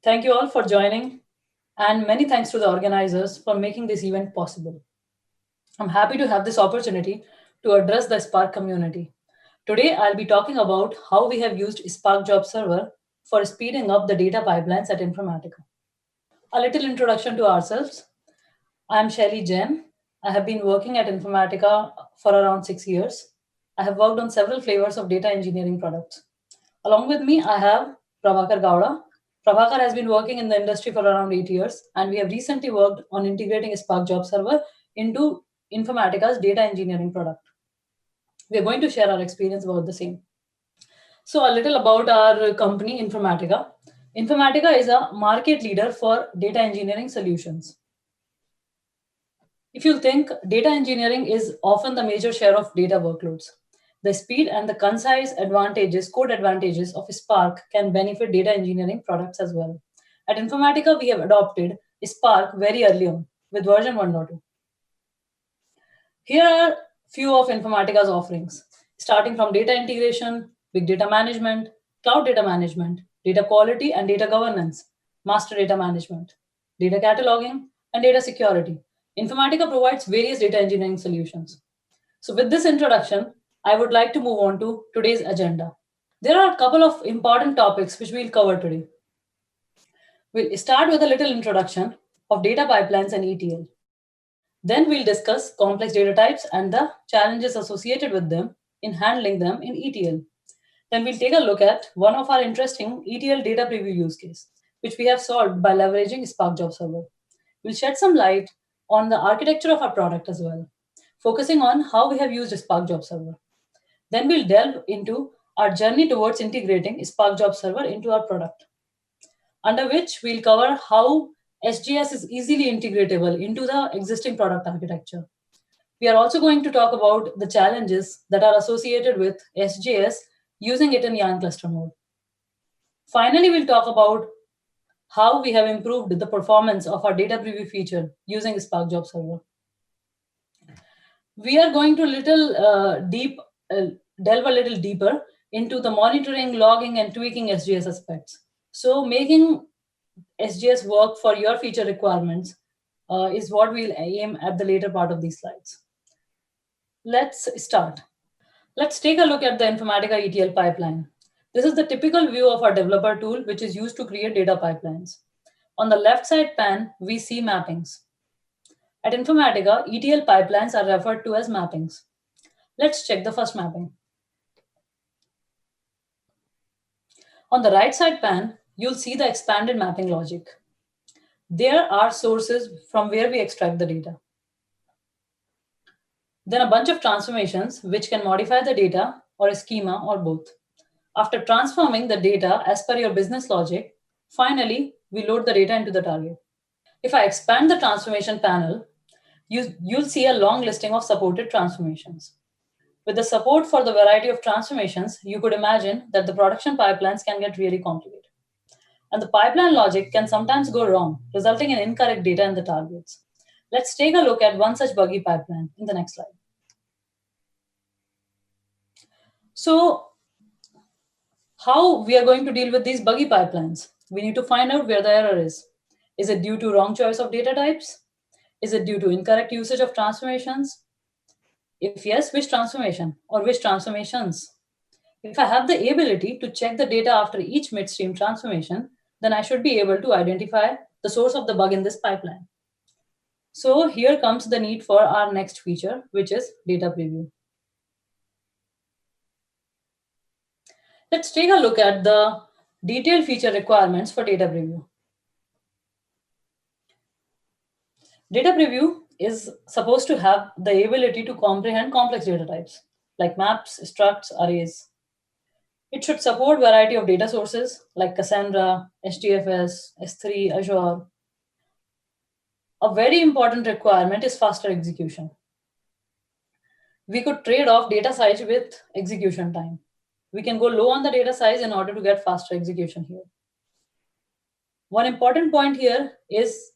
Thank you all for joining, and many thanks to the organizers for making this event possible. I'm happy to have this opportunity to address the Spark community. Today, I'll be talking about how we have used Spark Job Server for speeding up the data pipelines at Informatica. A little introduction to ourselves. I'm Shelly Jain. I have been working at Informatica for around 6 years. I have worked on several flavors of data engineering products. Along with me, I have Prabhakar Gowda. Prabhakar has been working in the industry for around 8 years, and we have recently worked on integrating Spark Job Server into Informatica's data engineering product. We are going to share our experience about the same. So, a little about our company, Informatica. Informatica is a market leader for data engineering solutions. If you think data engineering is often the major share of data workloads, the speed and the concise advantages, code advantages of Spark can benefit data engineering products as well. At Informatica, we have adopted Spark very early on with version 1.2. Here are few of Informatica's offerings, starting from data integration, big data management, cloud data management, data quality and data governance, master data management, data cataloging, and data security. Informatica provides various data engineering solutions. So, with this introduction, I would like to move on to today's agenda. There are a couple of important topics which we'll cover today. We'll start with a little introduction of data pipelines and ETL. Then we'll discuss complex data types and the challenges associated with them in handling them in ETL. Then we'll take a look at one of our interesting ETL data preview use case, which we have solved by leveraging Spark Job Server. We'll shed some light on the architecture of our product as well, focusing on how we have used Spark Job Server. Then we'll delve into our journey towards integrating Spark Job Server into our product, under which we'll cover how SGS is easily integratable into the existing product architecture. We are also going to talk about the challenges that are associated with SJS using it in Yarn cluster mode. Finally, we'll talk about how we have improved the performance of our data preview feature using Spark Job Server. We are going to delve a little deeper into the monitoring, logging, and tweaking SGS aspects. So, making SGS work for your feature requirements is what we'll aim at the later part of these slides. Let's start. Let's take a look at the Informatica ETL pipeline. This is the typical view of our developer tool, which is used to create data pipelines. On the left side pane, we see mappings. At Informatica, ETL pipelines are referred to as mappings. Let's check the first mapping. On the right side pane, you'll see the expanded mapping logic. There are sources from where we extract the data. Then a bunch of transformations which can modify the data or a schema or both. After transforming the data as per your business logic, finally, we load the data into the target. If I expand the transformation panel, you'll see a long listing of supported transformations. With the support for the variety of transformations, you could imagine that the production pipelines can get really complicated. And the pipeline logic can sometimes go wrong, resulting in incorrect data in the targets. Let's take a look at one such buggy pipeline in the next slide. So, how we are going to deal with these buggy pipelines? We need to find out where the error is. Is it due to wrong choice of data types? Is it due to incorrect usage of transformations? If yes, which transformation or which transformations? If I have the ability to check the data after each midstream transformation, then I should be able to identify the source of the bug in this pipeline. So here comes the need for our next feature, which is data preview. Let's take a look at the detailed feature requirements for data preview. Data preview is supposed to have the ability to comprehend complex data types like maps, structs, arrays. It should support variety of data sources like Cassandra, HDFS, S3, Azure. A very important requirement is faster execution. We could trade off data size with execution time. We can go low on the data size in order to get faster execution here. One important point here is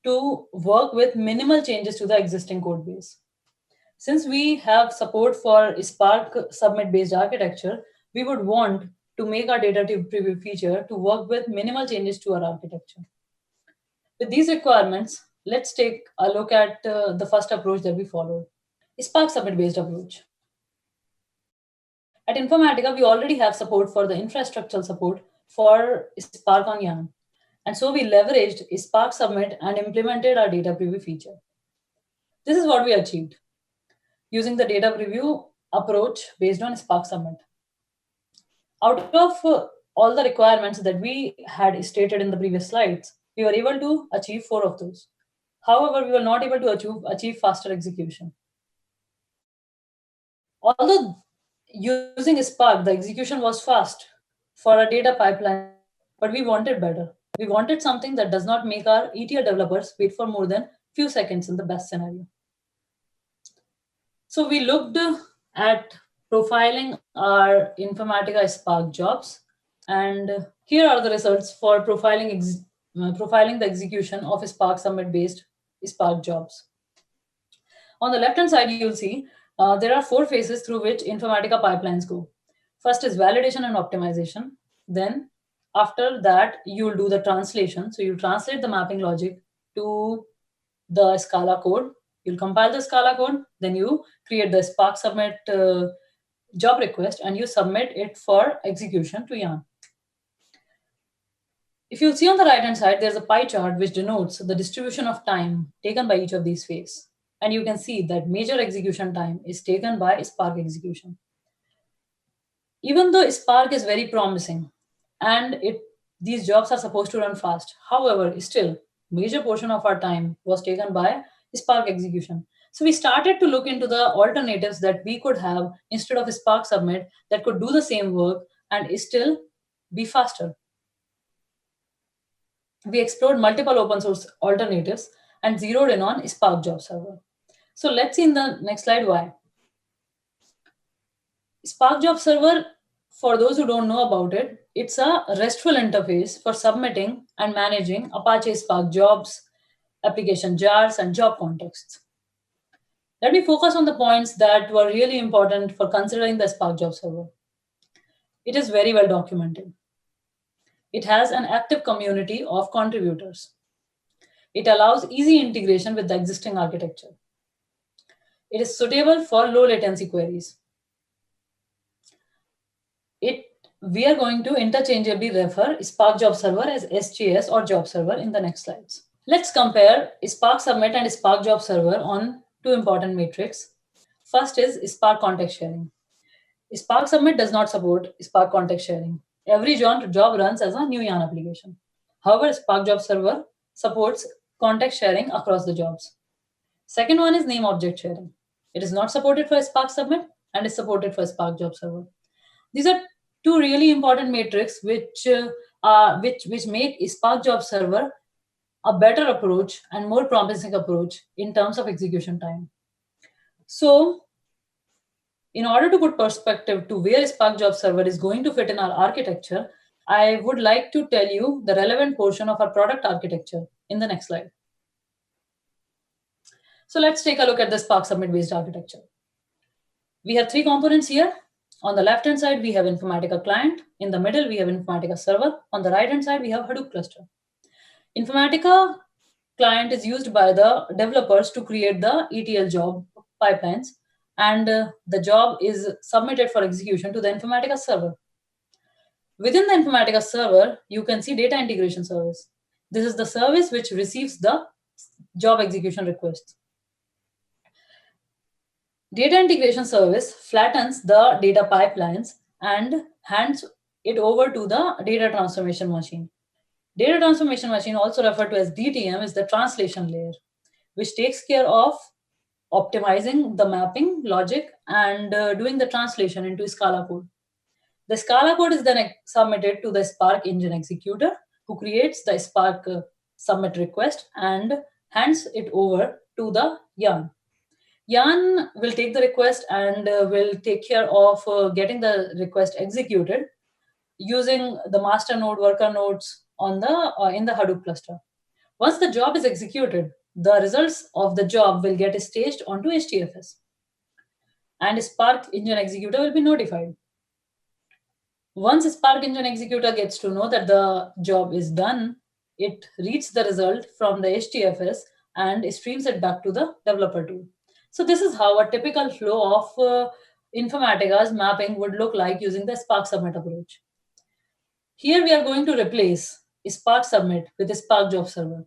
to work with minimal changes to the existing code base. Since we have support for Spark submit based architecture, we would want to make our data preview feature to work with minimal changes to our architecture. With these requirements, let's take a look at the first approach that we followed, Spark Submit based approach. At Informatica, we already have support for the infrastructural support for Spark on Yarn. And so we leveraged Spark Submit and implemented our data preview feature. This is what we achieved using the data preview approach based on Spark Submit. Out of all the requirements that we had stated in the previous slides, we were able to achieve 4 of those. However, we were not able to achieve faster execution. Although using Spark, the execution was fast for a data pipeline, but we wanted better. We wanted something that does not make our ETL developers wait for more than few seconds in the best scenario. So we looked at profiling our Informatica Spark jobs, and here are the results for profiling the execution of Spark Submit-based Spark jobs. On the left-hand side, you'll see there are 4 phases through which Informatica pipelines go. First is validation and optimization. Then after that, you'll do the translation. So you translate the mapping logic to the Scala code. You'll compile the Scala code. Then you create the Spark Submit job request and you submit it for execution to Yarn. If you'll see on the right-hand side, there's a pie chart which denotes the distribution of time taken by each of these phases. And you can see that major execution time is taken by Spark execution. Even though Spark is very promising and these jobs are supposed to run fast, however, still, major portion of our time was taken by Spark execution. So we started to look into the alternatives that we could have instead of Spark Submit that could do the same work and still be faster. We explored multiple open source alternatives and zeroed in on Spark Job Server. So let's see in the next slide why. Spark Job Server, for those who don't know about it, it's a RESTful interface for submitting and managing Apache Spark jobs, application jars, and job contexts. Let me focus on the points that were really important for considering the Spark Job Server. It is very well documented. It has an active community of contributors. It allows easy integration with the existing architecture. It is suitable for low latency queries. We are going to interchangeably refer Spark Job Server as SJS or Job Server in the next slides. Let's compare Spark Submit and Spark Job Server on 2 important metrics. First is Spark context sharing. Spark Submit does not support Spark context sharing. Every job runs as a new Yarn application. However, Spark Job Server supports context sharing across the jobs. Second one is name object sharing. It is not supported for Spark Submit and is supported for Spark Job Server. These are 2 really important metrics which make Spark Job Server a better approach and more promising approach in terms of execution time. So, in order to put perspective to where Spark Job Server is going to fit in our architecture, I would like to tell you the relevant portion of our product architecture in the next slide. So let's take a look at the Spark Submit-based architecture. We have 3 components here. On the left-hand side, we have Informatica Client. In the middle, we have Informatica Server. On the right-hand side, we have Hadoop Cluster. Informatica Client is used by the developers to create the ETL job pipelines, and the job is submitted for execution to the Informatica Server. Within the Informatica Server, you can see Data Integration Service. This is the service which receives the job execution requests. Data Integration Service flattens the data pipelines and hands it over to the Data Transformation Machine. Data Transformation Machine, also referred to as DTM, is the translation layer, which takes care of optimizing the mapping logic and doing the translation into Scala code. The Scala code is then submitted to the Spark Engine executor, who creates the Spark submit request and hands it over to the Yarn. Yarn will take the request and will take care of getting the request executed using the master node, worker nodes on the in the Hadoop cluster. Once the job is executed, the results of the job will get staged onto HDFS, and Spark Engine executor will be notified. Once Spark Engine executor gets to know that the job is done, it reads the result from the HDFS and streams it back to the developer tool. So this is how a typical flow of Informatica's mapping would look like using the Spark Submit approach. Here we are going to replace Spark Submit with a Spark Job Server.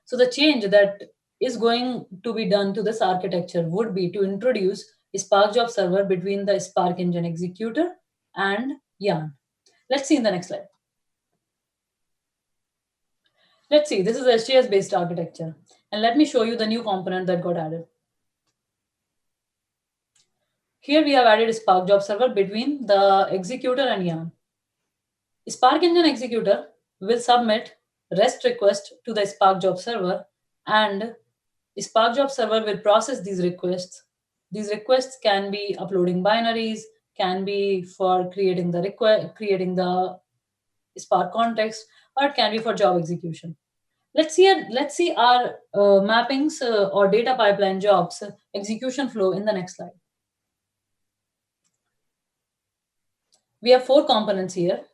So the change that is going to be done to this architecture would be to introduce a Spark Job Server between the Spark Engine executor and Yarn. Let's see in the next slide. Let's see, this is SGS based architecture. And let me show you the new component that got added. Here we have added a Spark Job Server between the executor and Yarn. Spark Engine executor will submit REST request to the Spark Job Server, and Spark Job Server will process these requests. These requests can be uploading binaries, can be for creating the Spark context, or it can be for job execution. Let's see our mappings or data pipeline jobs execution flow in the next slide. We have 4 components here: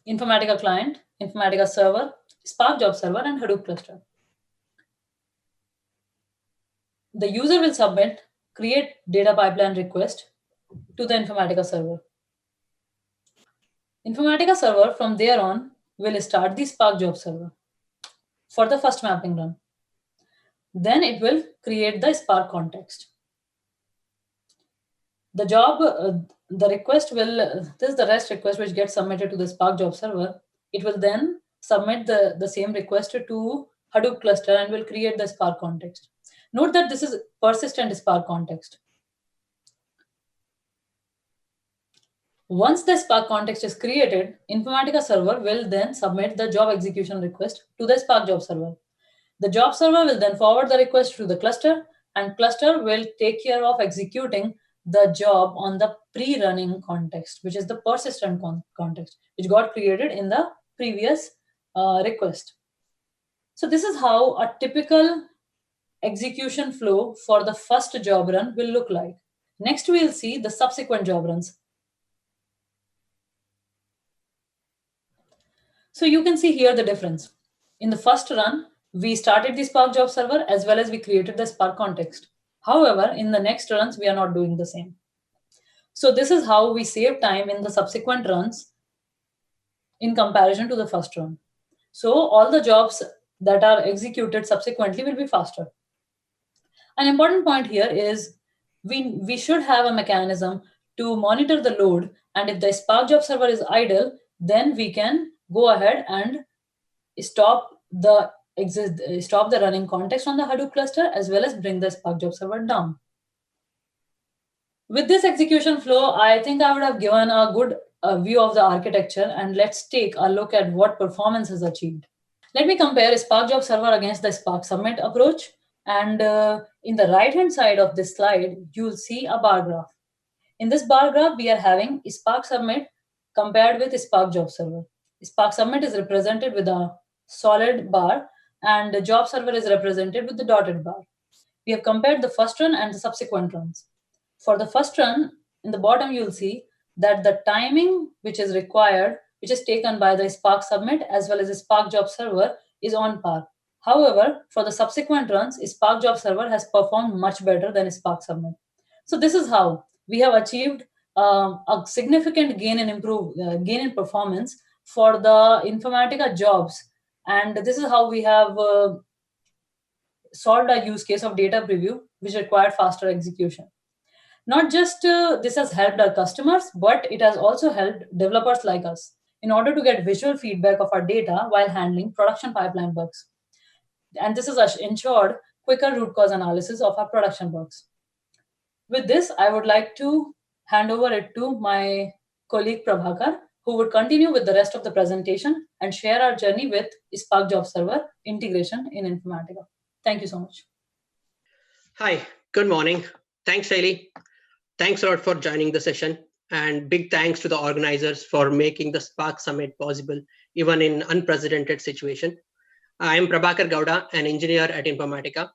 Informatica Client, Informatica Server, Spark Job Server, and Hadoop Cluster. The user will submit create data pipeline request to the Informatica Server. Informatica Server from there on will start the Spark Job Server for the first mapping run. Then it will create the Spark context. The job, the request will, this is the REST request which gets submitted to the Spark Job Server. It will then submit the same request to Hadoop cluster and will create the Spark context. Note that this is persistent Spark context. Once the Spark context is created, Informatica Server will then submit the job execution request to the Spark Job Server. The job server will then forward the request to the cluster, and cluster will take care of executing the job on the pre-running context, which is the persistent context, which got created in the previous request. So this is how a typical execution flow for the first job run will look like. Next, we'll see the subsequent job runs. So you can see here the difference. In the first run, we started the Spark Job Server as well as we created the Spark context. However, in the next runs, we are not doing the same. So this is how we save time in the subsequent runs in comparison to the first run. So all the jobs that are executed subsequently will be faster. An important point here is we should have a mechanism to monitor the load, and if the Spark Job Server is idle, then we can go ahead and stop the running context on the Hadoop cluster as well as bring the Spark Job Server down. With this execution flow, I think I would have given a good view of the architecture, and let's take a look at what performance is achieved. Let me compare Spark Job Server against the Spark Submit approach. And in the right-hand side of this slide, you'll see a bar graph. In this bar graph, we are having Spark Submit compared with Spark Job Server. Spark Submit is represented with a solid bar, and the Job Server is represented with the dotted bar. We have compared the first run and the subsequent runs. For the first run, in the bottom, you'll see that the timing which is required, which is taken by the Spark Submit as well as the Spark Job Server, is on par. However, for the subsequent runs, Spark Job Server has performed much better than Spark Submit. So this is how we have achieved a significant gain in performance for the Informatica jobs, and this is how we have solved a use case of data preview which required faster execution. Not just this has helped our customers, but it has also helped developers like us in order to get visual feedback of our data while handling production pipeline bugs. And this has ensured quicker root cause analysis of our production bugs. With this, I would like to hand over it to my colleague Prabhakar, who would continue with the rest of the presentation and share our journey with Spark Job Server integration in Informatica. Thank you so much. Hi, good morning. Thanks, Shailee. Thanks a lot for joining the session, and big thanks to the organizers for making the Spark Summit possible, even in unprecedented situation. I am Prabhakar Gowda, an engineer at Informatica.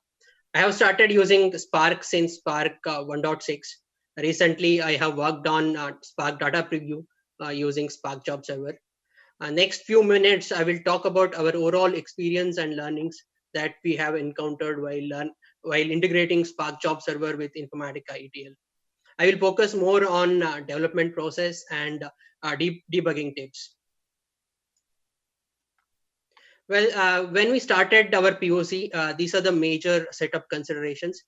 I have started using Spark since Spark 1.6. Recently, I have worked on Spark Data Preview, using Spark Job Server. Next few minutes, I will talk about our overall experience and learnings that we have encountered while integrating Spark Job Server with Informatica ETL. I will focus more on development process and deep debugging tips. Well, when we started our POC, these are the major setup considerations.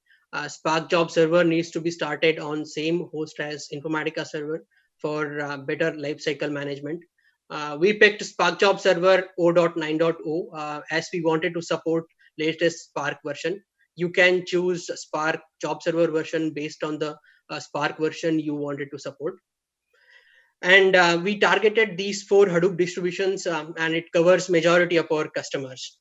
Spark Job Server needs to be started on same host as Informatica Server for better lifecycle management. We picked Spark Job Server 0.9.0 as we wanted to support latest Spark version. You can choose Spark Job Server version based on the Spark version you wanted to support. And we targeted these 4 Hadoop distributions, and it covers majority of our customers.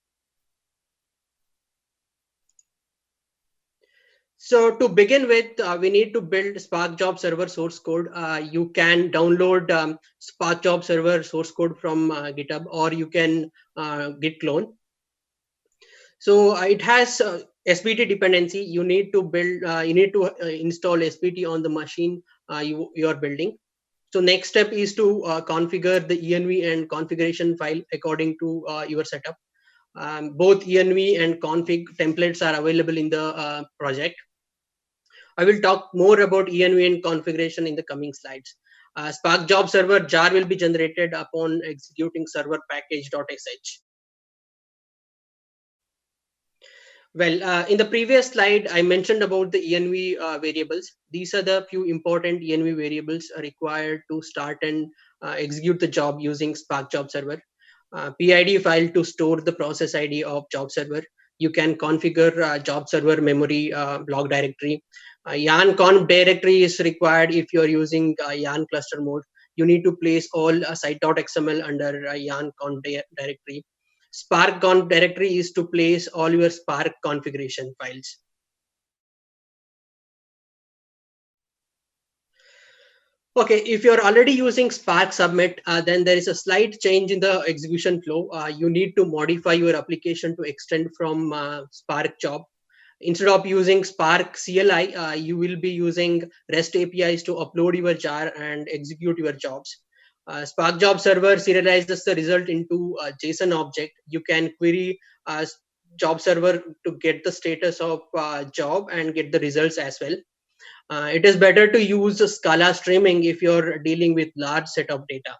So to begin with, we need to build Spark Job Server source code. You can download Spark Job Server source code from GitHub, or you can git clone. So it has SBT dependency. You need to build. You need to install SBT on the machine you are building. So next step is to configure the env and configuration file according to your setup. Both env and config templates are available in the project. I will talk more about env and configuration in the coming slides. Spark Job Server jar will be generated upon executing server package.sh. Well, in the previous slide, I mentioned about the env variables. These are the few important env variables required to start and execute the job using Spark Job Server. PID file to store the process ID of job server. You can configure job server memory block directory. Yarn conf directory is required if you're using Yarn cluster mode. You need to place all site.xml under Yarn conf directory. Spark conf directory is to place all your Spark configuration files. Okay, if you're already using Spark Submit, then there is a slight change in the execution flow. You need to modify your application to extend from Spark Job. Instead of using Spark CLI, you will be using REST APIs to upload your jar and execute your jobs. Spark Job Server serializes the result into a JSON object. You can query job server to get the status of job and get the results as well. It is better to use Scala streaming if you're dealing with large set of data.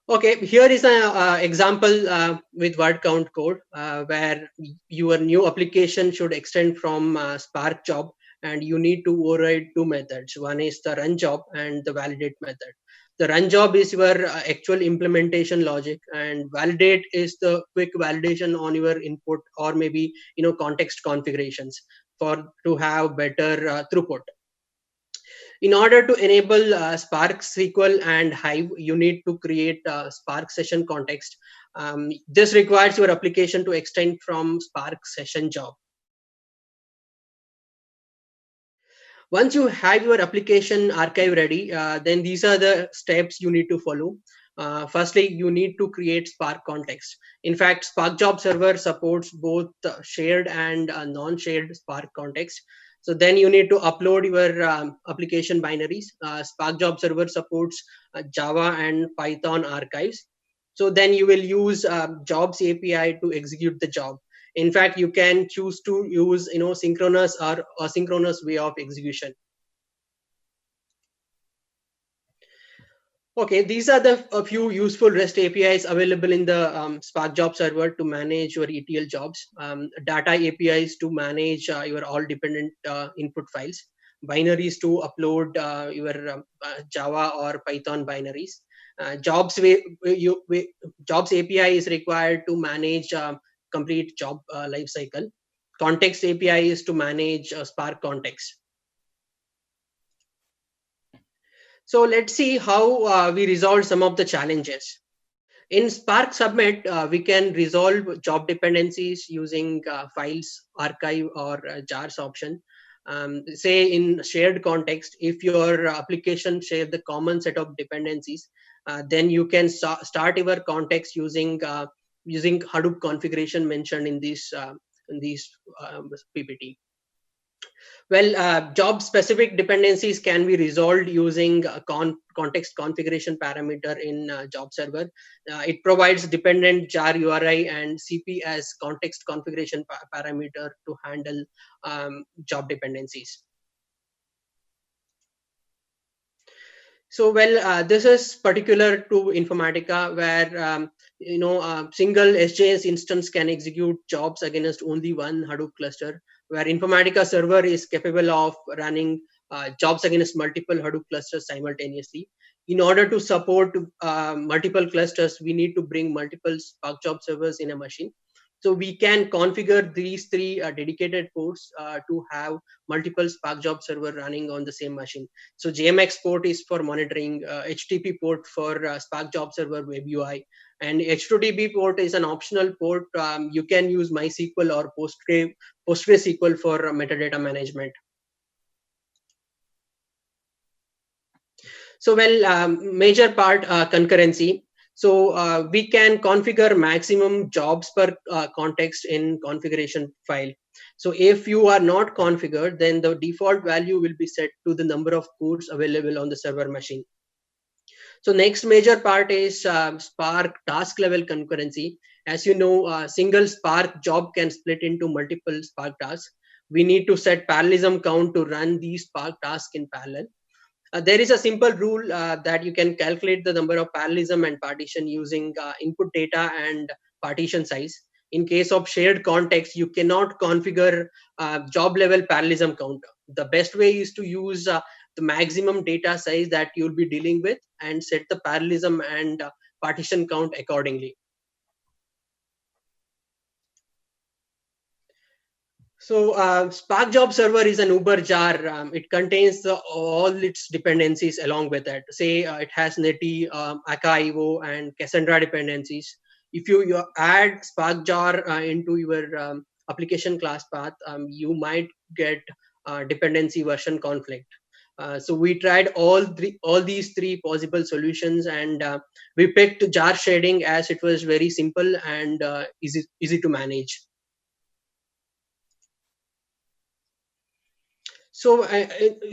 Okay, here is an example with word count code where your new application should extend from Spark Job, and you need to override 2 methods. One is the run job and the validate method. The run job is your actual implementation logic, and validate is the quick validation on your input or maybe context configurations for to have better throughput. In order to enable Spark SQL and Hive, you need to create a Spark session context. This requires your application to extend from Spark session job. Once you have your application archive ready, then these are the steps you need to follow. Firstly, you need to create Spark context. In fact, Spark Job Server supports both shared and non-shared Spark context. So then you need to upload your application binaries. Spark Job Server supports Java and Python archives. So then you will use Jobs API to execute the job. In fact, you can choose to use synchronous or asynchronous way of execution. Okay, these are a few useful REST APIs available in the Spark Job Server to manage your ETL jobs. Data APIs to manage your all dependent input files. Binaries to upload your Java or Python binaries. Jobs API is required to manage complete job lifecycle. Context API is to manage Spark context. So let's see how we resolve some of the challenges. In Spark Submit, we can resolve job dependencies using files, archive, or jars option. Say in shared context, if your application share the common set of dependencies, then you can start your context using Hadoop configuration mentioned in this PPT. Well, job-specific dependencies can be resolved using context configuration parameter in job server. It provides dependent jar URI and CP as context configuration parameter to handle job dependencies. So, well, this is particular to Informatica, where single SJS instance can execute jobs against only one Hadoop cluster, where Informatica server is capable of running jobs against multiple Hadoop clusters simultaneously. In order to support multiple clusters, we need to bring multiple Spark job servers in a machine. So we can configure these three dedicated ports to have multiple Spark job server running on the same machine. So JMX port is for monitoring, HTTP port for Spark Job Server Web UI, and HTTP port is an optional port. You can use MySQL or PostgreSQL for metadata management. So, well, major part concurrency. So we can configure maximum jobs per context in configuration file. So if you are not configured, then the default value will be set to the number of cores available on the server machine. So next major part is Spark task level concurrency. As you know, a single Spark job can split into multiple Spark tasks. We need to set parallelism count to run these Spark tasks in parallel. There is a simple rule that you can calculate the number of parallelism and partition using input data and partition size. In case of shared context, you cannot configure job level parallelism count. The best way is to use the maximum data size that you'll be dealing with and set the parallelism and partition count accordingly. So Spark Job Server is an Uber jar. It contains all its dependencies along with it. Say it has Netty, Archivo, and Cassandra dependencies. If you add Spark jar into your application class path, you might get dependency version conflict. So we tried all these three possible solutions, and we picked jar shading as it was very simple and easy to manage. So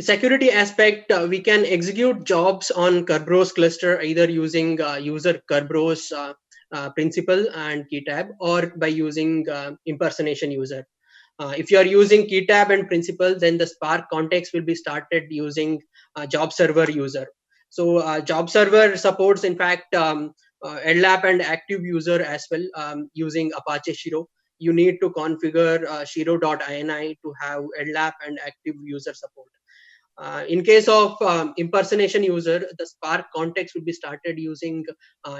security aspect, we can execute jobs on Kerberos cluster either using user Kerberos principal and key tab, or by using impersonation user. If you are using key tab and principal, then the Spark context will be started using job server user. So job server supports, in fact, LDAP and active user as well using Apache Shiro. You need to configure shiro.ini to have LDAP and active user support. In case of impersonation user, the Spark context will be started using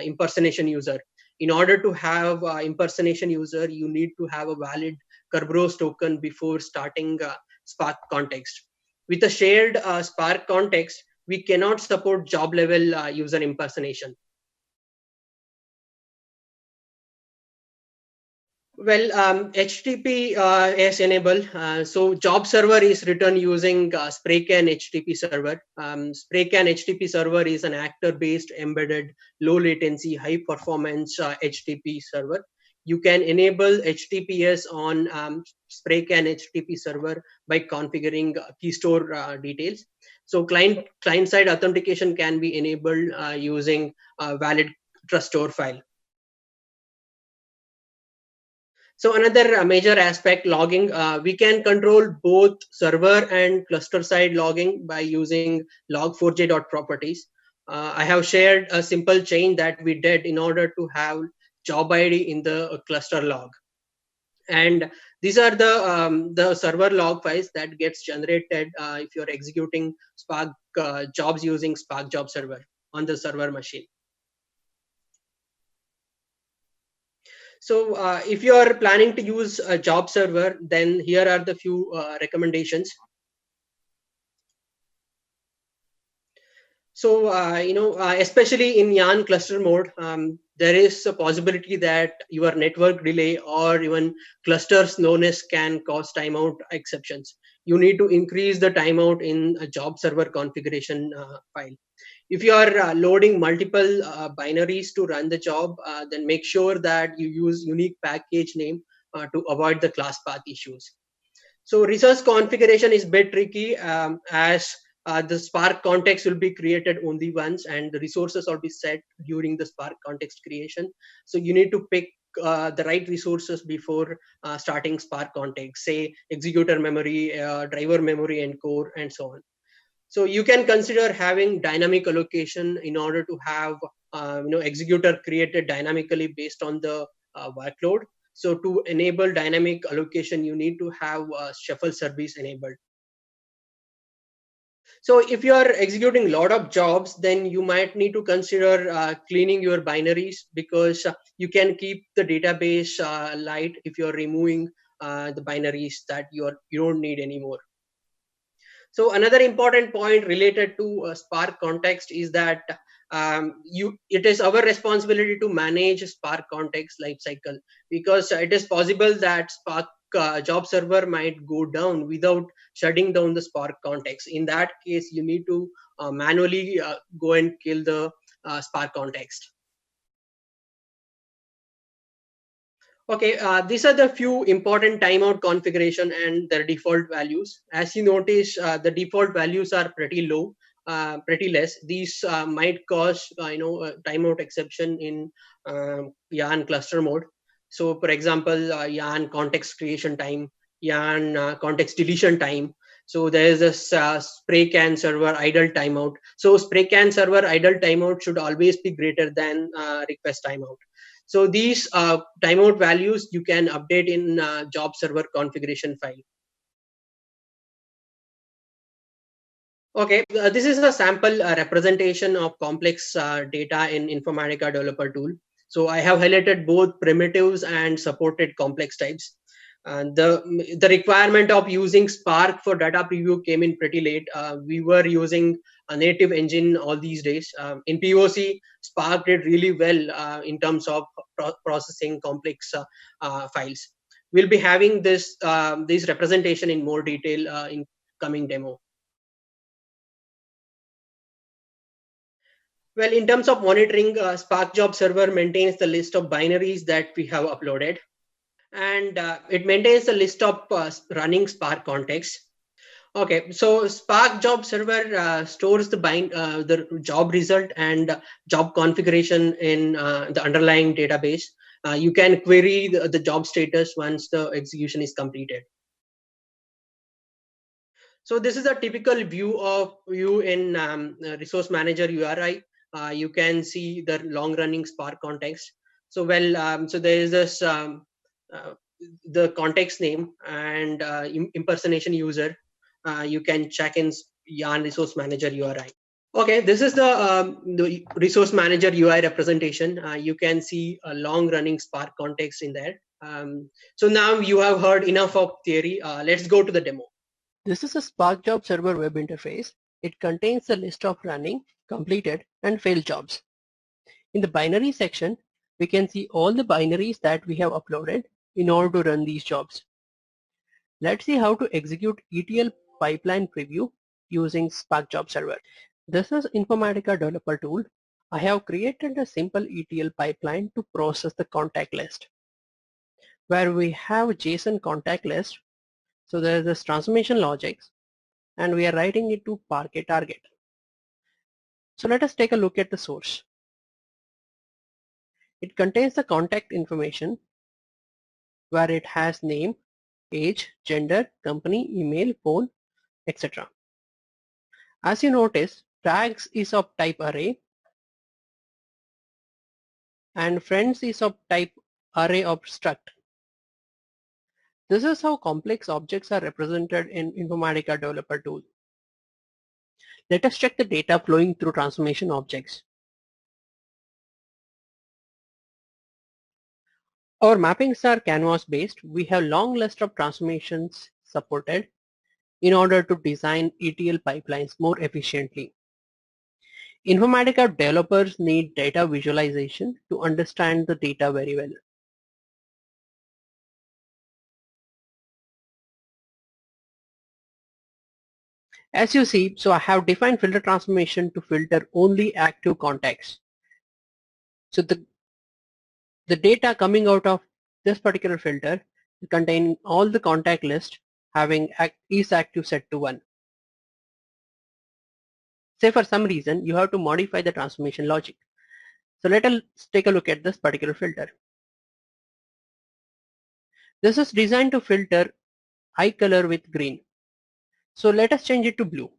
impersonation user. In order to have impersonation user, you need to have a valid Kerberos token before starting Spark context. With a shared Spark context, we cannot support job level user impersonation. Well, HTTP is enabled. So job server is written using SprayCan HTTP server. SprayCan HTTP server is an actor-based embedded low latency, high performance HTTP server. You can enable HTTPS on SprayCan HTTP server by configuring key store details. So client side authentication can be enabled using valid trust store file. So another major aspect, logging, we can control both server and cluster side logging by using log4j.properties. I have shared a simple chain that we did in order to have job ID in the cluster log. And these are the server log files that gets generated if you're executing Spark jobs using Spark Job Server on the server machine. So if you are planning to use a job server, then here are the few recommendations. So, especially in YARN cluster mode, there is a possibility that your network delay or even cluster slowness can cause timeout exceptions. You need to increase the timeout in a job server configuration file. If you are loading multiple binaries to run the job, then make sure that you use unique package name to avoid the class path issues. So resource configuration is a bit tricky as the Spark context will be created only once and the resources will be set during the Spark context creation. So you need to pick the right resources before starting Spark context, say executor memory, driver memory and core and so on. So you can consider having dynamic allocation in order to have executor created dynamically based on the workload. So to enable dynamic allocation, you need to have shuffle service enabled. So if you are executing a lot of jobs, then you might need to consider cleaning your binaries, because you can keep the database light if you're removing the binaries that you don't need anymore. So another important point related to Spark context is that it is our responsibility to manage Spark context lifecycle, because it is possible that Spark job server might go down without shutting down the Spark context. In that case, you need to manually go and kill the Spark context. Okay, these are the few important timeout configuration and their default values. As you notice, the default values are pretty low, pretty less. These might cause a timeout exception in Yarn cluster mode. So, for example, Yarn context creation time, Yarn context deletion time. So there is this spray can server idle timeout. So spray can server idle timeout should always be greater than request timeout. So these timeout values you can update in job server configuration file. Okay, this is a sample representation of complex data in Informatica Developer Tool. So I have highlighted both primitives and supported complex types. The requirement of using Spark for data preview came in pretty late. We were using a native engine all these days. In POC, Spark did really well in terms of processing complex files. We'll be having this representation in more detail in coming demo. Well, in terms of monitoring, Spark Job Server maintains the list of binaries that we have uploaded, and it maintains the list of running Spark context. Okay, so Spark Job Server stores the job result and job configuration in the underlying database. You can query the job status once the execution is completed. So this is a typical view of you in Resource Manager URI. You can see the long-running Spark context. So so there is this the context name and impersonation user. You can check in Yarn Resource Manager URI. Okay, this is the Resource Manager UI representation. You can see a long-running Spark context in there. So now you have heard enough of theory. Let's go to the demo. This is a Spark Job Server web interface. It contains a list of running, completed, and failed jobs. In the binary section, we can see all the binaries that we have uploaded in order to run these jobs. Let's see how to execute ETL pipeline preview using Spark Job Server. This is Informatica Developer Tool. I have created a simple ETL pipeline to process the contact list, where we have JSON contact list. So there is this transformation logics, and we are writing it to Parquet target. So let us take a look at the source. It contains the contact information where it has name, age, gender, company, email, phone, etc. As you notice, tags is of type array and friends is of type array of struct. This is how complex objects are represented in Informatica Developer Tool. Let us check the data flowing through transformation objects. Our mappings are canvas based. We have long list of transformations supported in order to design ETL pipelines more efficiently. Informatica developers need data visualization to understand the data very well. As you see, so I have defined filter transformation to filter only active contacts. So the data coming out of this particular filter containing all the contact list having isActive set to 1. Say for some reason you have to modify the transformation logic. So let us take a look at this particular filter. This is designed to filter eye color with green. So let us change it to blue.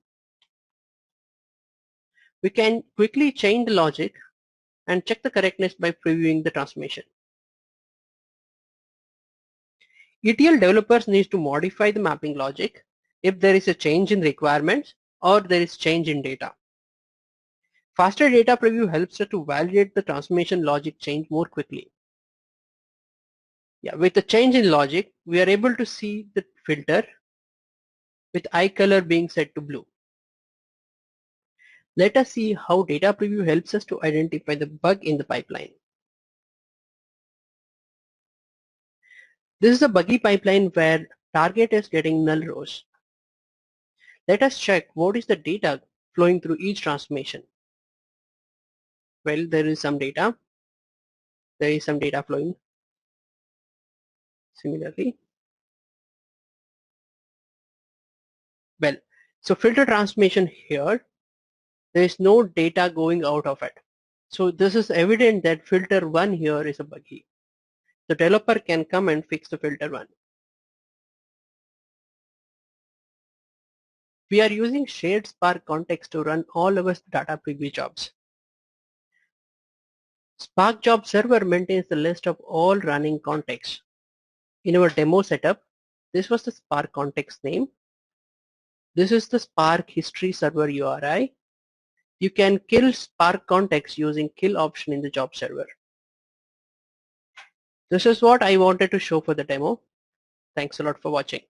We can quickly change the logic and check the correctness by previewing the transformation. ETL developers need to modify the mapping logic if there is a change in requirements or there is change in data. Faster data preview helps us to validate the transformation logic change more quickly. With the change in logic, we are able to see the filter with eye color being set to blue. Let us see how data preview helps us to identify the bug in the pipeline. This is a buggy pipeline where target is getting null rows. Let us check what is the data flowing through each transformation. Well, there is some data. There is some data flowing similarly. Well, so filter transformation here, there is no data going out of it. So this is evident that filter 1 here is a buggy. The developer can come and fix the filter 1. We are using shared Spark context to run all our data preview jobs. Spark Job Server maintains the list of all running contexts. In our demo setup, this was the Spark context name. This is the Spark history server URI. You can kill Spark context using kill option in the job server. This is what I wanted to show for the demo. Thanks a lot for watching.